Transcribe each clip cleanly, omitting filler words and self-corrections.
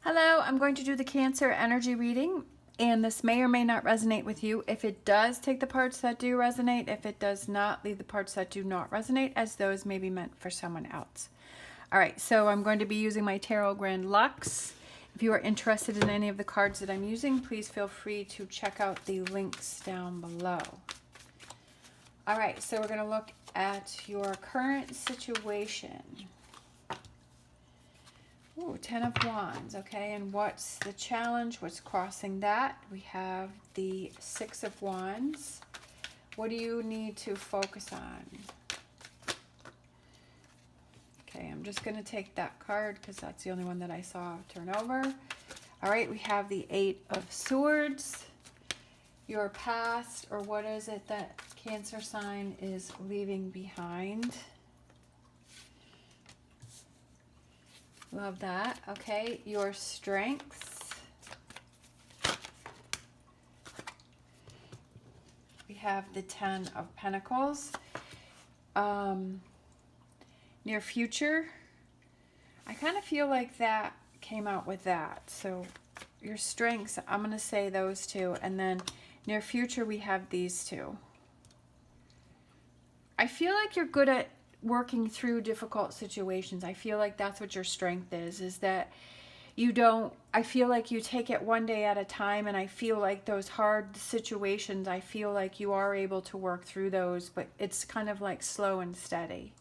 Hello, I'm going to do the Cancer energy reading, and this may or may not resonate with you. If it does, take the parts that do resonate. If it does not, leave the parts that do not resonate, as those may be meant for someone else. All right, so I'm going to be using my Tarot Grand Luxe. If you are interested in any of the cards that I'm using, please feel free to check out the links down below. All right, so we're going to look at your current situation. Ooh, 10 of Wands, okay, and what's the challenge? What's crossing that? We have the 6 of Wands. What do you need to focus on? Okay, I'm just going to take that card because that's the only one that I saw turn over. All right, we have the 8 of Swords. Your past, or what is it that Cancer sign is leaving behind? Love that. Okay, your strengths. We have the 10 of Pentacles. Near future. I kind of feel like that came out with that. So your strengths, I'm going to say those two. And then near future, we have these two. I feel like you're good at working through difficult situations. I feel like that's what your strength is that you don't, I feel like you take it one day at a time, and I feel like those hard situations, I feel like you are able to work through those, but it's kind of like slow and steady.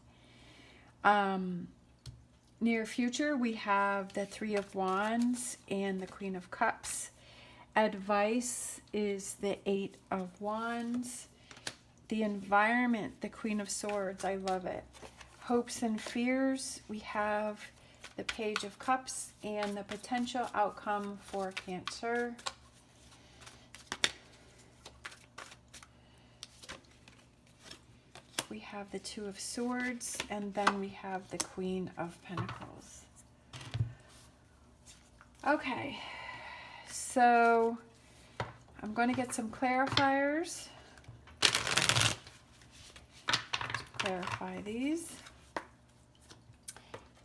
Near future, we have the 3 of Wands and the Queen of Cups. Advice is the 8 of Wands. The environment, the Queen of Swords, I love it. Hopes and fears, we have the Page of Cups and the potential outcome for Cancer. We have the 2 of Swords, and then we have the Queen of Pentacles. Okay, so I'm going to get some clarifiers. Clarify these.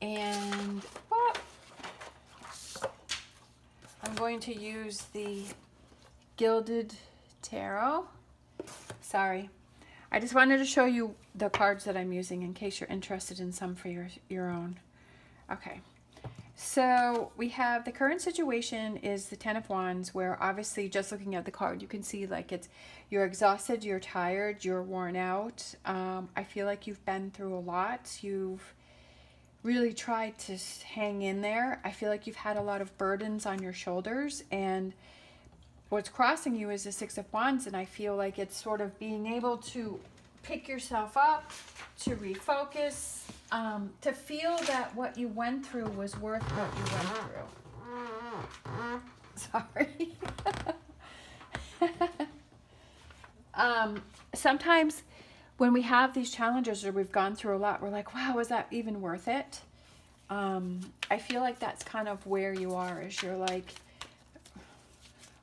And I'm going to use the Gilded Tarot. Sorry. I just wanted to show you the cards that I'm using in case you're interested in some for your own. Okay. So we have the current situation is the 10 of Wands, where obviously just looking at the card, you can see like you're exhausted, you're tired, you're worn out. I feel like you've been through a lot. You've really tried to hang in there. I feel like you've had a lot of burdens on your shoulders, and what's crossing you is the 6 of Wands, and I feel like it's sort of being able to pick yourself up, to refocus, to feel that what you went through was worth what you went through. Sorry. Sometimes when we have these challenges or we've gone through a lot, we're like, wow, was that even worth it? I feel like that's kind of where you are, is you're like,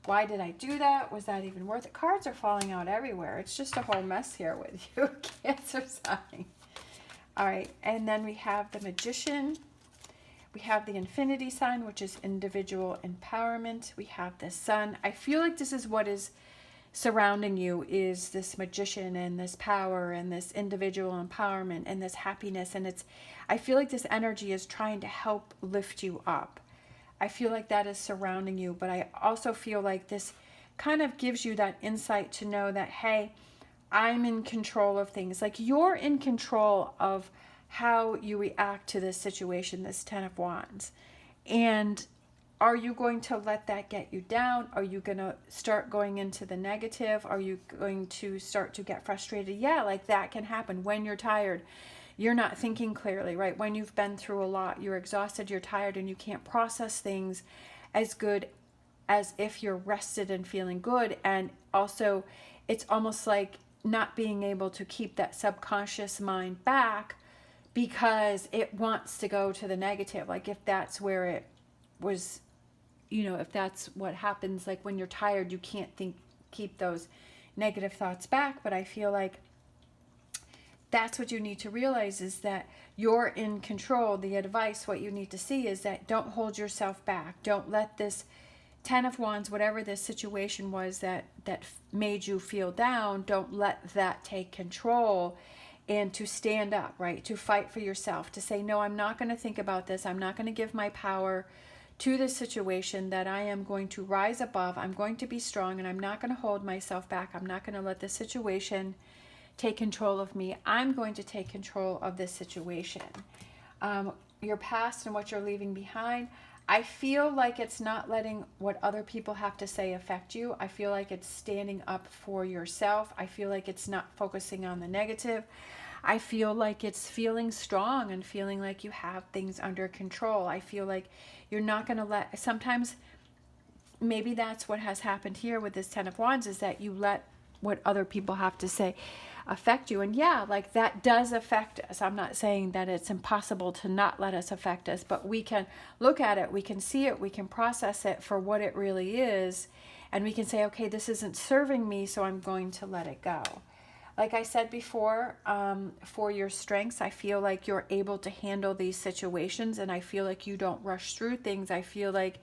why did I do that? Was that even worth it? Cards are falling out everywhere. It's just a whole mess here with you, Cancer sign. All right, and then we have the Magician. We have the Infinity sign, which is individual empowerment. We have the Sun. I feel like this is what is surrounding you, is this Magician and this power and this individual empowerment and this happiness. And I feel like this energy is trying to help lift you up. I feel like that is surrounding you, but I also feel like this kind of gives you that insight to know that, hey, I'm in control of things. Like you're in control of how you react to this situation, this 10 of Wands. And are you going to let that get you down? Are you going to start going into the negative? Are you going to start to get frustrated? Yeah, like that can happen when you're tired. You're not thinking clearly, right? When you've been through a lot, you're exhausted, you're tired, and you can't process things as good as if you're rested and feeling good. And also, it's almost like not being able to keep that subconscious mind back because it wants to go to the negative. Like if that's where it was, if that's what happens, like when you're tired, you can't keep those negative thoughts back. But I feel like that's what you need to realize, is that you're in control. The advice, what you need to see is that don't hold yourself back. Don't let this 10 of Wands, whatever this situation was that made you feel down, don't let that take control. And to stand up, right? To fight for yourself, to say, no, I'm not going to think about this. I'm not going to give my power to this situation, that I am going to rise above. I'm going to be strong, and I'm not going to hold myself back. I'm not going to let the situation take control of me. I'm going to take control of this situation. Your past and what you're leaving behind, I feel like it's not letting what other people have to say affect you. I feel like it's standing up for yourself. I feel like it's not focusing on the negative. I feel like it's feeling strong and feeling like you have things under control. I feel like you're not going to let, sometimes maybe that's what has happened here with this 10 of Wands, is that you let what other people have to say affect you. And yeah, like that does affect us. I'm not saying that it's impossible to not let us affect us, but we can look at it, we can see it, we can process it for what it really is, and we can say, okay, this isn't serving me, so I'm going to let it go. Like I said before, for your strengths, I feel like you're able to handle these situations, and I feel like you don't rush through things. I feel like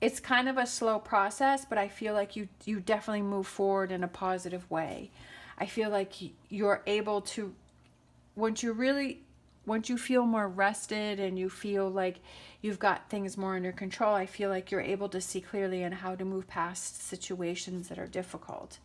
it's kind of a slow process, but I feel like you definitely move forward in a positive way. I feel like you're able to, once you feel more rested and you feel like you've got things more under control, I feel like you're able to see clearly on how to move past situations that are difficult.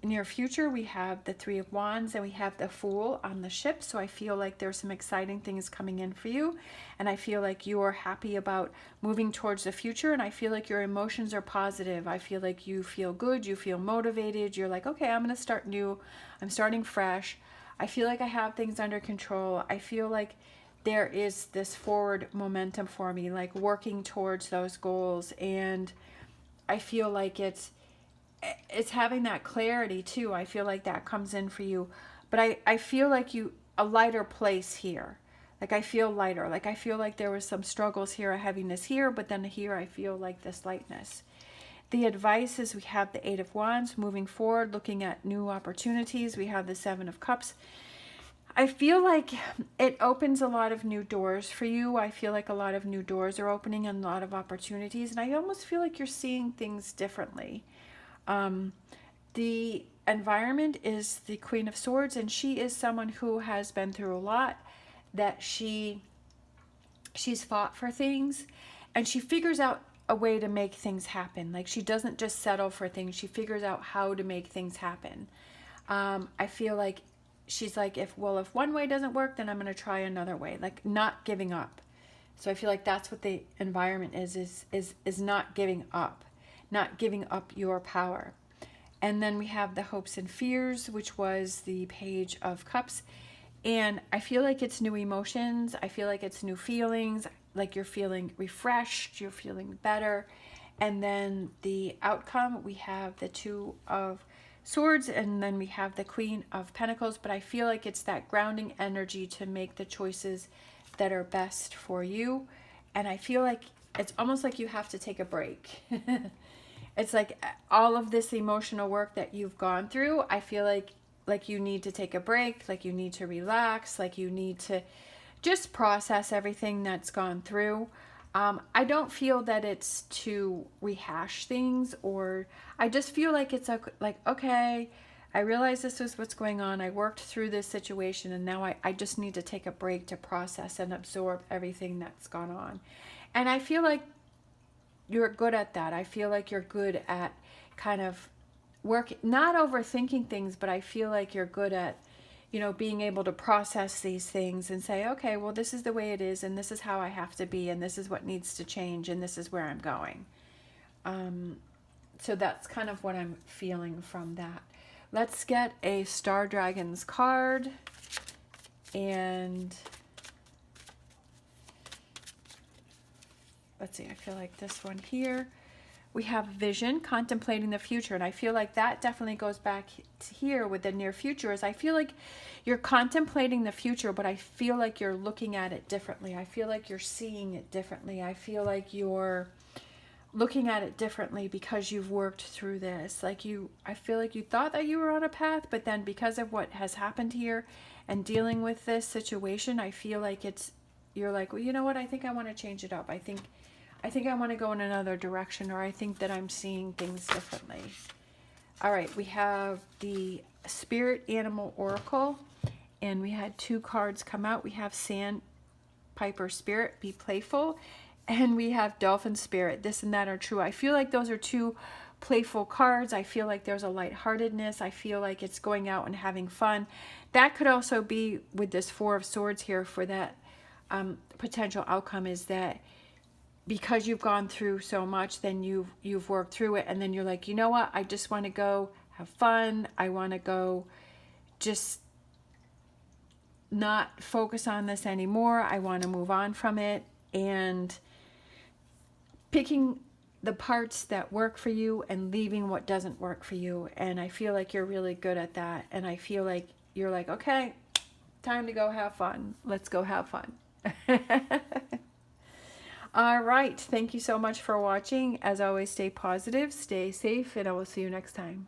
Near future, we have the 3 of Wands and we have the Fool on the ship. So I feel like there's some exciting things coming in for you. And I feel like you're happy about moving towards the future. And I feel like your emotions are positive. I feel like you feel good. You feel motivated. You're like, okay, I'm going to start new. I'm starting fresh. I feel like I have things under control. I feel like there is this forward momentum for me, like working towards those goals. And I feel like it's having that clarity too. I feel like that comes in for you, but I feel like a lighter place here. Like I feel lighter. Like I feel like there was some struggles here, a heaviness here, but then here I feel like this lightness. The advice is we have the 8 of Wands moving forward, looking at new opportunities. We have the 7 of Cups. I feel like it opens a lot of new doors for you. I feel like a lot of new doors are opening and a lot of opportunities, and I almost feel like you're seeing things differently. The environment is the Queen of Swords, and she is someone who has been through a lot, that she's fought for things, and she figures out a way to make things happen. Like she doesn't just settle for things. She figures out how to make things happen. I feel like she's like, if one way doesn't work, then I'm going to try another way, like not giving up. So I feel like that's what the environment is not giving up. Not giving up your power. And then we have the hopes and fears, which was the Page of Cups. And I feel like it's new emotions. I feel like it's new feelings, like you're feeling refreshed, you're feeling better. And then the outcome, we have the 2 of Swords, and then we have the Queen of Pentacles. But I feel like it's that grounding energy to make the choices that are best for you. And I feel like it's almost like you have to take a break. It's like all of this emotional work that you've gone through, I feel like you need to take a break, like you need to relax, like you need to just process everything that's gone through. I don't feel that it's to rehash things, or I just feel like it's like, okay, I realize this is what's going on. I worked through this situation, and now I just need to take a break to process and absorb everything that's gone on. And I feel like you're good at that. I feel like you're good at kind of not overthinking things, but I feel like you're good at, being able to process these things and say, okay, well, this is the way it is, and this is how I have to be, and this is what needs to change, and this is where I'm going. So that's kind of what I'm feeling from that. Let's get a Star Dragons card, and let's see, I feel like this one here. We have vision, contemplating the future. And I feel like that definitely goes back to here with the near future. Is I feel like you're contemplating the future, but I feel like you're looking at it differently. I feel like you're seeing it differently. I feel like you're looking at it differently because you've worked through this. Like I feel like you thought that you were on a path, but then because of what has happened here and dealing with this situation, I feel like you're like, well, you know what? I think I want to change it up. I think I want to go in another direction, or I think that I'm seeing things differently. All right, we have the Spirit Animal Oracle, and we had 2 cards come out. We have Sandpiper Spirit, be playful, and we have Dolphin Spirit, this and that are true. I feel like those are 2 playful cards. I feel like there's a lightheartedness. I feel like it's going out and having fun. That could also be with this 4 of Swords here for that potential outcome, is that because you've gone through so much, then you've worked through it, and then you're like, you know what, I just want to go have fun. I want to go just not focus on this anymore. I want to move on from it, and picking the parts that work for you and leaving what doesn't work for you. And I feel like you're really good at that, and I feel like you're like, okay, time to go have fun. Let's go have fun. All right. Thank you so much for watching. As always, stay positive, stay safe, and I will see you next time.